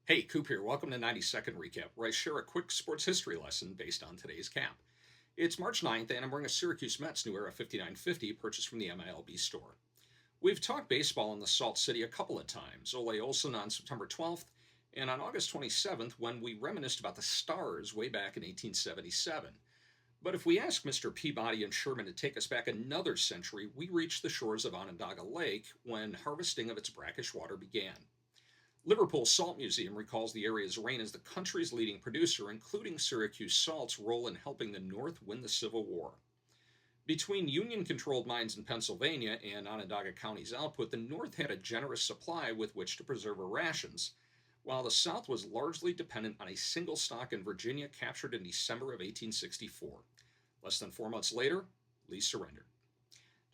Hey, Coop here. Welcome to 90-Second Recap, where I share a quick sports history lesson based on today's cap. It's March 9th, and I'm wearing a Syracuse Mets New Era 5950 purchased from the MILB store. We've talked baseball in the Salt City a couple of times, Ole Olson on September 12th, and on August 27th when we reminisced about the Stars way back in 1877. But if we ask Mr. Peabody and Sherman to take us back another century, we reach the shores of Onondaga Lake when harvesting of its brackish water began. Liverpool Salt Museum recalls the area's reign as the country's leading producer, including Syracuse Salt's role in helping the North win the Civil War. Between Union controlled mines in Pennsylvania and Onondaga County's output, the North had a generous supply with which to preserve her rations, while the South was largely dependent on a single stock in Virginia captured in December of 1864. Less than 4 months later, Lee surrendered.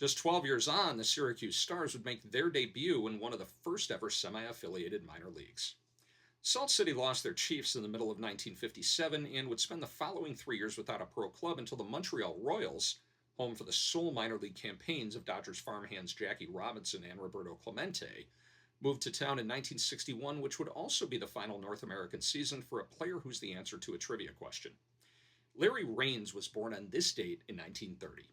Just 12 years on, the Syracuse Stars would make their debut in one of the first ever semi-affiliated minor leagues. Salt City lost their chiefs in the middle of 1957 and would spend the following 3 years without a pro club until the Montreal Royals, home for the sole minor league campaigns of Dodgers farmhands Jackie Robinson and Roberto Clemente, moved to town in 1961, which would also be the final North American season for a player who's the answer to a trivia question. Larry Raines was born on this date in 1930.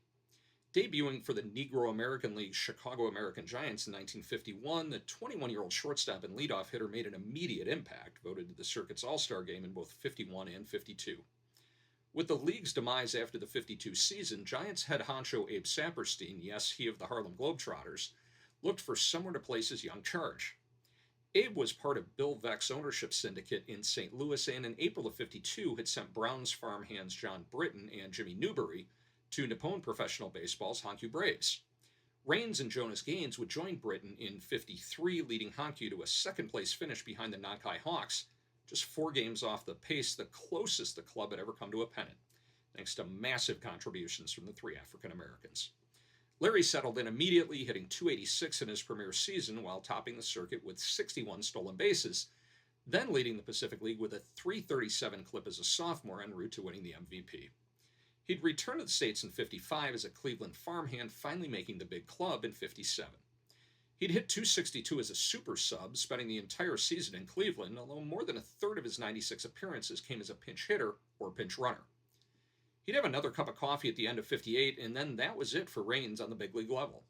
Debuting for the Negro American League's Chicago American Giants in 1951, the 21-year-old shortstop and leadoff hitter made an immediate impact, voted to the circuit's All-Star game in both 51 and 52. With the league's demise after the 52 season, Giants head honcho Abe Saperstein, yes, he of the Harlem Globetrotters, looked for somewhere to place his young charge. Abe was part of Bill Veeck's ownership syndicate in St. Louis and in April of 52 had sent Browns farmhands John Britton and Jimmy Newberry to Nippon Professional Baseball's Hankyu Braves. Raines and Jonas Gaines would join Britton in 53, leading Hankyu to a second-place finish behind the Nankai Hawks, just 4 games off the pace, the closest the club had ever come to a pennant, thanks to massive contributions from the 3 African Americans. Larry settled in immediately, hitting .286 in his premier season while topping the circuit with 61 stolen bases, then leading the Pacific League with a .337 clip as a sophomore en route to winning the MVP. He'd return to the States in 55 as a Cleveland farmhand, finally making the big club in 57. He'd hit .262 as a super sub, spending the entire season in Cleveland, although more than a third of his 96 appearances came as a pinch hitter or pinch runner. He'd have another cup of coffee at the end of 58, and then that was it for Raines on the big league level.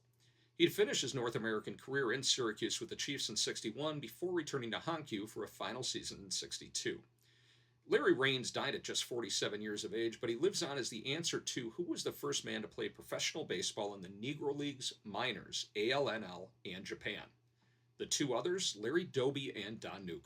He'd finish his North American career in Syracuse with the Chiefs in 61 before returning to Hankyu for a final season in 62. Larry Raines died at just 47 years of age, but he lives on as the answer to who was the first man to play professional baseball in the Negro Leagues, Minors, ALNL, and Japan. The 2 others, Larry Doby and Don Newcomb.